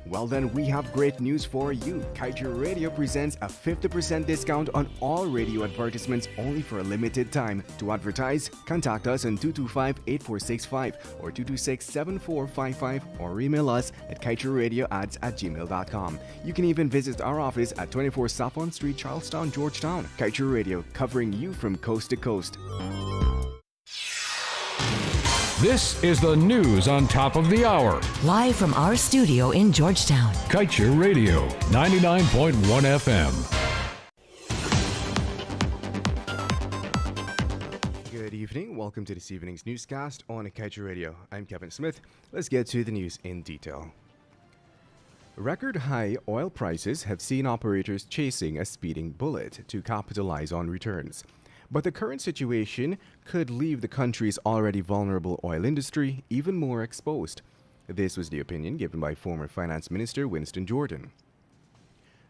Well, then we have great news for you. Kaieteur Radio presents a 50% discount on all radio advertisements only for a limited time. To advertise, contact us on 225-8465 or 226-7455 or email us at kaieteurradioads@gmail.com. You can even visit our office at 24 Saffron Street, Charlestown, Georgetown. Kaieteur Radio, covering you from coast to coast. This is the news on top of the hour. Live from our studio in Georgetown. Kaieteur Radio, 99.1 FM. Good evening. Welcome to this evening's newscast on Kaieteur Radio. I'm Kevin Smith. Let's get to the news in detail. Record high oil prices have seen operators chasing a speeding bullet to capitalize on returns. But the current situation could leave the country's already vulnerable oil industry even more exposed. This was the opinion given by former Finance Minister Winston Jordan.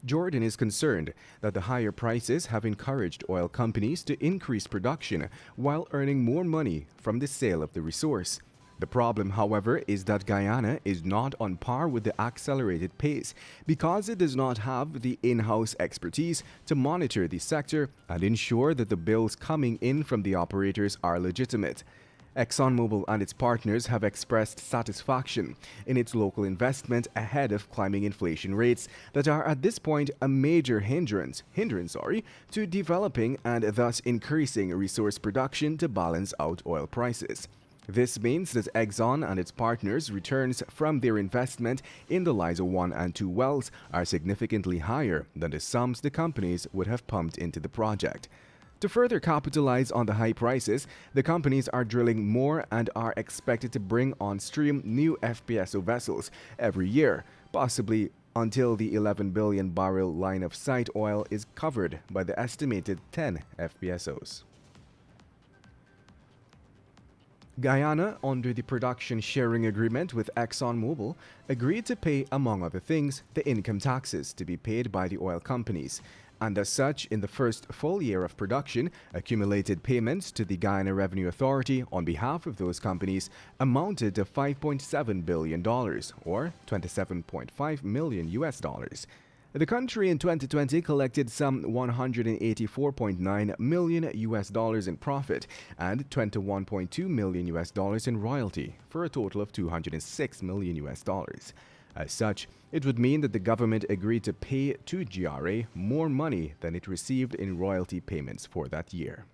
Jordan is concerned that the higher prices have encouraged oil companies to increase production while earning more money from the sale of the resource. The problem, however, is that Guyana is not on par with the accelerated pace because it does not have the in-house expertise to monitor the sector and ensure that the bills coming in from the operators are legitimate. ExxonMobil and its partners have expressed satisfaction in its local investment ahead of climbing inflation rates that are at this point a major hindrance to developing and thus increasing resource production to balance out oil prices. This means that Exxon and its partners' returns from their investment in the Liza 1 and 2 wells are significantly higher than the sums the companies would have pumped into the project. To further capitalize on the high prices, the companies are drilling more and are expected to bring on stream new FPSO vessels every year, possibly until the 11 billion barrel line of sight oil is covered by the estimated 10 FPSOs. Guyana, under the production sharing agreement with ExxonMobil, agreed to pay, among other things, the income taxes to be paid by the oil companies. And as such, in the first full year of production, accumulated payments to the Guyana Revenue Authority on behalf of those companies amounted to $5.7 billion, or $27.5 million US dollars. The country in 2020 collected some $184.9 million US dollars in profit and $21.2 million US dollars in royalty, for a total of $206 million US dollars. As such, it would mean that the government agreed to pay to GRA more money than it received in royalty payments for that year.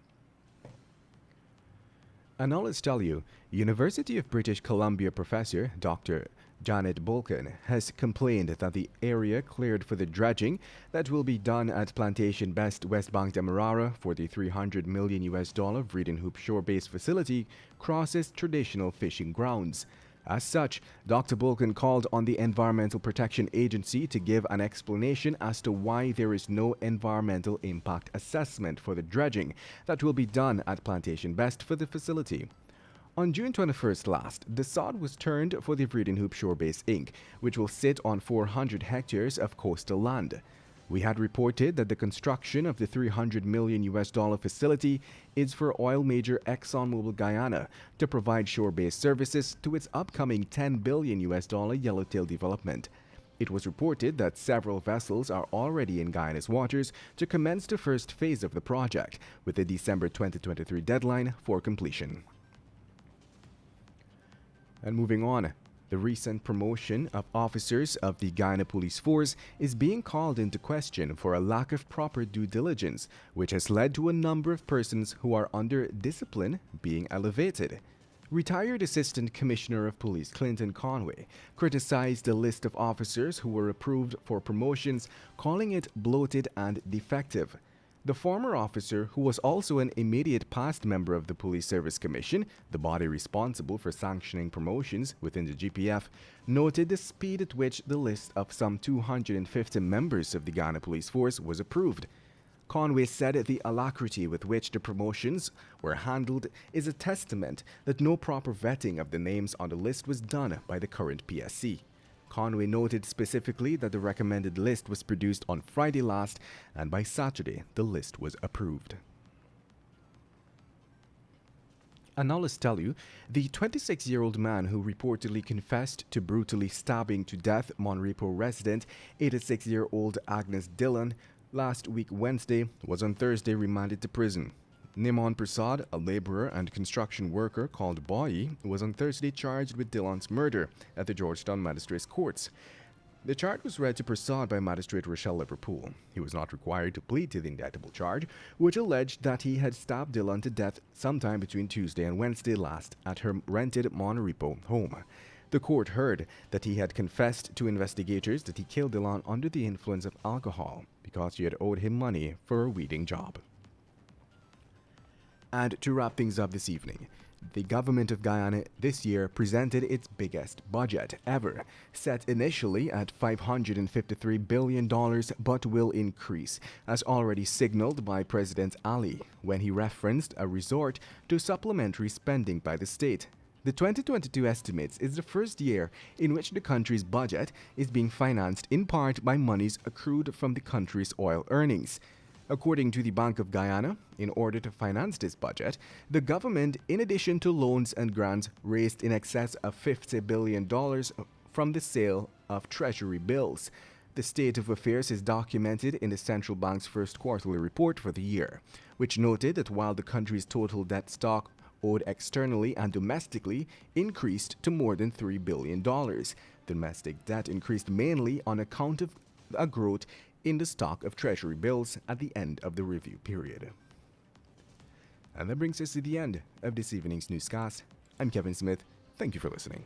And now let's tell you, University of British Columbia professor Dr. Janet Bolkin has complained that the area cleared for the dredging that will be done at Plantation Best West Bank Demerara for the $300 million US Vredenhoop shore-based facility crosses traditional fishing grounds. As such, Dr. Bolkin called on the Environmental Protection Agency to give an explanation as to why there is no environmental impact assessment for the dredging that will be done at Plantation Best for the facility. On June 21st last, the sod was turned for the Vredenhoop Shore Base Inc., which will sit on 400 hectares of coastal land. We had reported that the construction of the $300 million US facility is for oil major ExxonMobil Guyana to provide shore-based services to its upcoming $10 billion US Yellowtail development. It was reported that several vessels are already in Guyana's waters to commence the first phase of the project, with a December 2023 deadline for completion. And moving on, the recent promotion of officers of the Guyana Police Force is being called into question for a lack of proper due diligence, which has led to a number of persons who are under discipline being elevated. Retired Assistant Commissioner of Police Clinton Conway criticized the list of officers who were approved for promotions, calling it bloated and defective. The former officer, who was also an immediate past member of the Police Service Commission, the body responsible for sanctioning promotions within the GPF, noted the speed at which the list of some 250 members of the Guyana Police Force was approved. Conway said the alacrity with which the promotions were handled is a testament that no proper vetting of the names on the list was done by the current PSC. Conway noted specifically that the recommended list was produced on Friday last, and by Saturday, the list was approved. And now let's tell you, the 26-year-old man who reportedly confessed to brutally stabbing to death Monrepo resident 86-year-old Agnes Dillon last week Wednesday was on Thursday remanded to prison. Nimon Prasad, a laborer and construction worker called Boyi, was on Thursday charged with Dillon's murder at the Georgetown Magistrates Courts. The charge was read to Prasad by Magistrate Rochelle Liverpool. He was not required to plead to the indictable charge, which alleged that he had stabbed Dillon to death sometime between Tuesday and Wednesday last at her rented Monrepo home. The court heard that he had confessed to investigators that he killed Dillon under the influence of alcohol because she had owed him money for a weeding job. And to wrap things up this evening, the government of Guyana this year presented its biggest budget ever, set initially at $553 billion but will increase, as already signaled by President Ali when he referenced a resort to supplementary spending by the state. The 2022 estimates is the first year in which the country's budget is being financed in part by monies accrued from the country's oil earnings. According to the Bank of Guyana, in order to finance this budget, the government, in addition to loans and grants, raised in excess of $50 billion from the sale of treasury bills. The state of affairs is documented in the central bank's first quarterly report for the year, which noted that while the country's total debt stock owed externally and domestically increased to more than $3 billion. Domestic debt increased mainly on account of a growth in the stock of treasury bills at the end of the review period. And that brings us to the end of this evening's newscast. I'm Kevin Smith. Thank you for listening.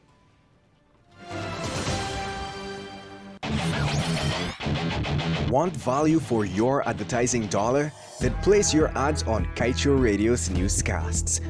Want value for your advertising dollar? Then place your ads on Kaieteur Radio's newscasts.